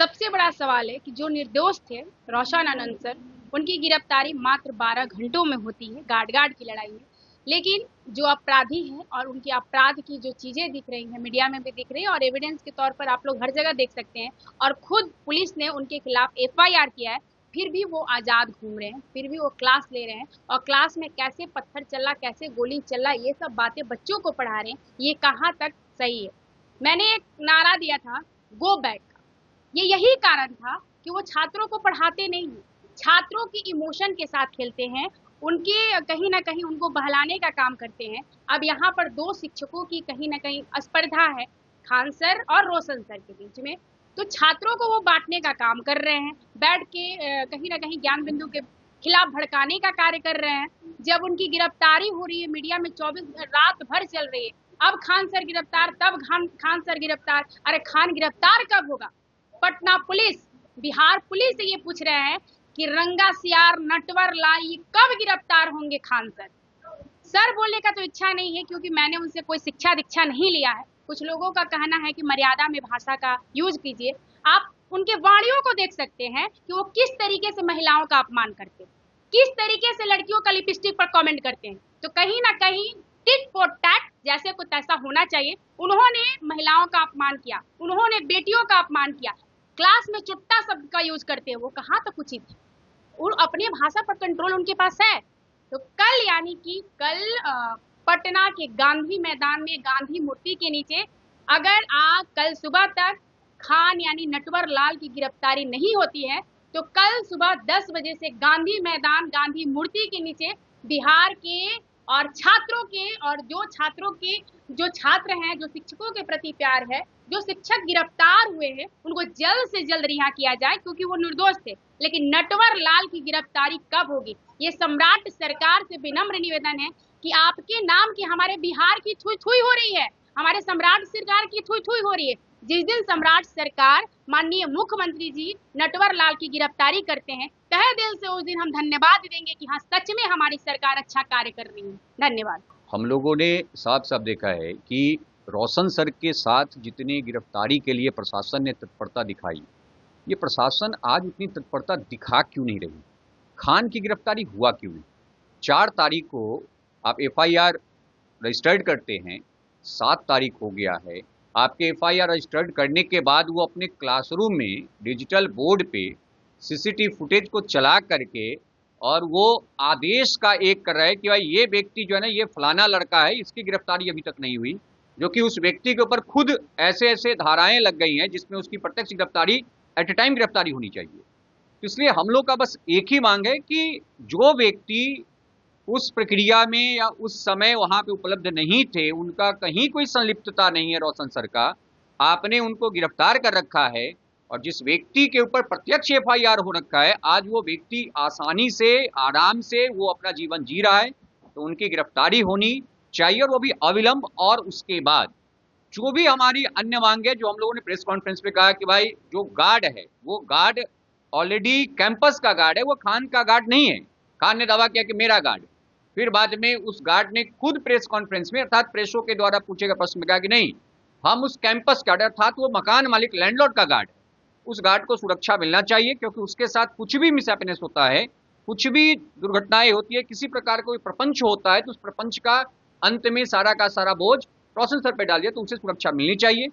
सबसे बड़ा सवाल है कि जो निर्दोष थे रोशन आनंद सर, उनकी गिरफ्तारी मात्र 12 घंटों में होती है गार्ड की लड़ाई में। लेकिन जो अपराधी हैं और उनके अपराध की जो चीजें दिख रही हैं, मीडिया में भी दिख रही है और एविडेंस के तौर पर आप लोग हर जगह देख सकते हैं, और खुद पुलिस ने उनके खिलाफ FIR किया है, फिर भी वो आजाद घूम रहे हैं, फिर भी वो क्लास ले रहे हैं, और क्लास में कैसे पत्थर चला, कैसे गोली चला, ये सब बातें बच्चों को पढ़ा रहे हैं। ये कहाँ तक सही है? मैंने एक नारा दिया था, गो बैक। ये यही कारण था कि वो छात्रों को पढ़ाते नहीं हैं, छात्रों की इमोशन के साथ खेलते हैं, उनके कहीं ना कहीं उनको बहलाने का काम करते हैं। अब यहाँ पर दो शिक्षकों की कहीं ना कहीं स्पर्धा है, खान सर और रोशन सर के बीच में, तो छात्रों को वो बांटने का काम कर रहे हैं, बैठ के कहीं ना कहीं ज्ञान बिंदु के खिलाफ भड़काने का कार्य कर रहे हैं। जब उनकी गिरफ्तारी हो रही है, मीडिया में 24 रात भर चल रही है, अब खान सर गिरफ्तार, तब खान सर गिरफ्तार, अरे खान गिरफ्तार कब होगा? पटना पुलिस, बिहार पुलिस से ये पूछ रहे हैं कि रंगा सियार नटवर लाई कब गिरफ्तार होंगे खान सर? सर बोलने का तो इच्छा नहीं है, क्योंकि मैंने उनसे कोई शिक्षा दीक्षा नहीं लिया है। कुछ लोगों का कहना है कि मर्यादा में भाषा का यूज कीजिए। आप उनके वाणियों को देख सकते हैं कि वो किस तरीके से महिलाओं का अपमान करते हैं, किस तरीके से लड़कियों का लिपस्टिक पर कमेंट करते हैं। तो कहीं ना कहीं टिट फॉर टैट जैसे कुछ ऐसा होना चाहिए। उन्होंने महिलाओं का अपमान किया, उन्होंने बेटियों का अपमान किया, क्लास में चुट्टा शब्द का यूज करते हैं, वो कहाँ तक उचित है? और अपनी भाषा पर कंट्रोल उनके पास है। तो कल यानी कि कल पटना के गांधी मैदान में गांधी मूर्ति के नीचे अगर कल सुबह तक खान यानी नटवर लाल की गिरफ्तारी नहीं होती है, तो कल सुबह 10 बजे से गांधी मैदान गांधी मूर्ति के नीचे बिहार के और छात्रों के, और जो छात्र हैं, जो शिक्षकों के प्रति प्यार है, जो शिक्षक गिरफ्तार हुए हैं, उनको जल्द से जल्द रिहा किया जाए, क्योंकि वो निर्दोष थे। लेकिन नटवर लाल की गिरफ्तारी कब होगी? ये सम्राट सरकार से विनम्र निवेदन है कि आपके नाम की हमारे बिहार की थुई थुई हो रही है, हमारे सम्राट सरकार की थुई थुई हो रही है। जिस दिन सम्राट सरकार माननीय मुख्यमंत्री जी नटवर लाल की गिरफ्तारी करते हैं, तहे दिल से उस दिन हम धन्यवाद देंगे कि हाँ, सच में हमारी सरकार अच्छा कार्य कर रही है। धन्यवाद। हम लोगों ने साफ साफ देखा है कि रोशन सर के साथ जितनी गिरफ्तारी के लिए प्रशासन ने तत्परता दिखाई, ये प्रशासन आज उतनी तत्परता दिखा क्यों नहीं रही? खान की गिरफ्तारी हुआ क्यों नहीं? 4 तारीख को आप FIR रजिस्टर्ड करते हैं, 7 तारीख हो गया है, आपके FIR रजिस्टर्ड करने के बाद वो अपने क्लासरूम में डिजिटल बोर्ड पे CCTV फुटेज को चला करके और वो आदेश का एक कर रहा है कि भाई ये व्यक्ति जो है ना, ये फलाना लड़का है, इसकी गिरफ्तारी अभी तक नहीं हुई, जो कि उस व्यक्ति के ऊपर खुद ऐसे ऐसे धाराएं लग गई हैं जिसमें उसकी प्रत्यक्ष गिरफ्तारी एट ए टाइम गिरफ्तारी होनी चाहिए। तो इसलिए हम लोग का बस एक ही मांग है कि जो व्यक्ति उस प्रक्रिया में या उस समय वहां पे उपलब्ध नहीं थे, उनका कहीं कोई संलिप्तता नहीं है रोशन सर का, आपने उनको गिरफ्तार कर रखा है, और जिस व्यक्ति के ऊपर प्रत्यक्ष FIR हो रखा है, आज वो व्यक्ति आसानी से आराम से वो अपना जीवन जी रहा है, तो उनकी गिरफ्तारी होनी चाहिए, और वो भी अविलंब। और उसके बाद जो भी हमारी अन्य मांग है, जो हम लोगों ने प्रेस कॉन्फ्रेंस में कहा कि भाई जो गार्ड है, वो गार्ड ऑलरेडी कैंपस का गार्ड है, वो खान का गार्ड नहीं है। खान ने दावा किया कि मेरा गार्ड, फिर बाद में उस गार्ड ने खुद प्रेस कॉन्फ्रेंस में अर्थात प्रेसों के द्वारा पूछे गए प्रश्न में कहा कि नहीं, हम उस कैंपस गार्ड अर्थात वो मकान मालिक लैंडलॉर्ड का गार्ड, उस गार्ड को सुरक्षा मिलना चाहिए, क्योंकि उसके साथ कुछ भी मिसहैपनेस होता है, कुछ भी दुर्घटनाएं होती है, किसी प्रकार का कोई प्रपंच होता है, तो उस प्रपंच का अंत में सारा का सारा बोझ रोशन सर पे डाल दिया, तो उसे सुरक्षा मिलनी चाहिए।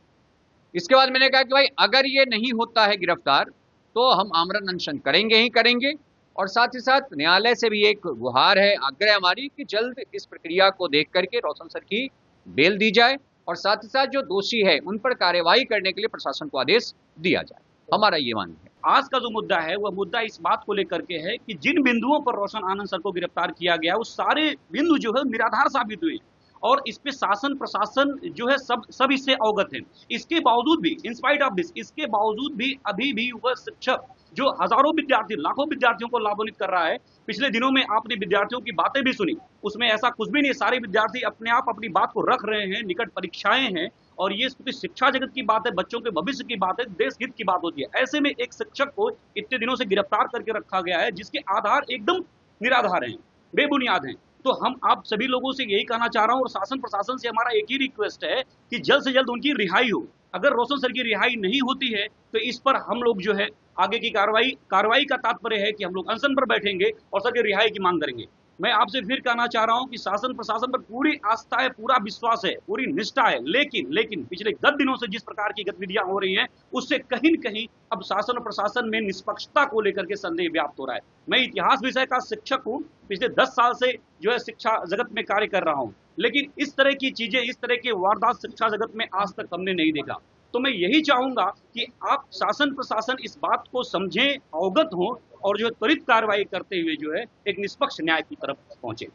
इसके बाद मैंने कहा कि भाई अगर ये नहीं होता है गिरफ्तार, तो हम आमरण अनशन करेंगे ही करेंगे, और साथ ही साथ न्यायालय से भी एक गुहार है, आग्रह हमारी कि जल्द इस प्रक्रिया को देख करके रोशन सर की बेल दी जाए, और साथ ही साथ जो दोषी है उन पर कार्यवाही करने के लिए प्रशासन को आदेश दिया जाए। हमारा ये मानना है। आज का जो मुद्दा है वह मुद्दा इस बात को लेकर के है कि जिन बिंदुओं पर रोशन आनंद सर को गिरफ्तार किया गया, वो सारे बिंदु जो है निराधार साबित हुए, और इस पे शासन प्रशासन जो है सब इससे अवगत है। इसके बावजूद भी, इंस्पाइट ऑफ दिस, इसके बावजूद भी अभी भी वह शिक्षक जो हजारों विद्यार्थी, लाखों विद्यार्थियों को लाभान्वित कर रहा है, पिछले दिनों में आपने विद्यार्थियों की बातें भी सुनी, उसमें ऐसा कुछ भी नहीं, सारे विद्यार्थी अपने आप अपनी बात को रख रहे हैं, निकट परीक्षाएं हैं, और ये शिक्षा जगत की बात है, बच्चों के भविष्य की बात है, देश हित की बात होती है। ऐसे में एक शिक्षक को इतने दिनों से गिरफ्तार करके रखा गया है, जिसके आधार एकदम निराधार हैं, बेबुनियाद हैं। तो हम आप सभी लोगों से यही कहना चाह रहा हूं, और शासन प्रशासन से हमारा एक ही रिक्वेस्ट है कि जल्द से जल्द उनकी रिहाई हो, अगर रोशन सर की रिहाई नहीं होती है तो इस पर हम लोग जो है आगे की कार्रवाई का तात्पर्य है कि हम लोग अनशन पर बैठेंगे और सर की रिहाई की मांग करेंगे। मैं आपसे फिर कहना चाह रहा हूं कि शासन प्रशासन पर पूरी आस्था है, पूरा विश्वास है, पूरी निष्ठा है, लेकिन पिछले 10 दिनों से जिस प्रकार की गतिविधियां हो रही हैं उससे कहीं न कहीं अब शासन और प्रशासन में निष्पक्षता को लेकर के संदेह व्याप्त हो रहा है। मैं इतिहास विषय का शिक्षक हूं, पिछले 10 साल से जो है शिक्षा जगत में कार्य कर रहा हूं, लेकिन इस तरह की चीजें, इस तरह के वारदात शिक्षा जगत में आज तक हमने नहीं देखा। तो मैं यही चाहूंगा कि आप शासन प्रशासन इस बात को समझें, अवगत हों और जो त्वरित कार्रवाई करते हुए जो है एक निष्पक्ष न्याय की तरफ पहुंचे।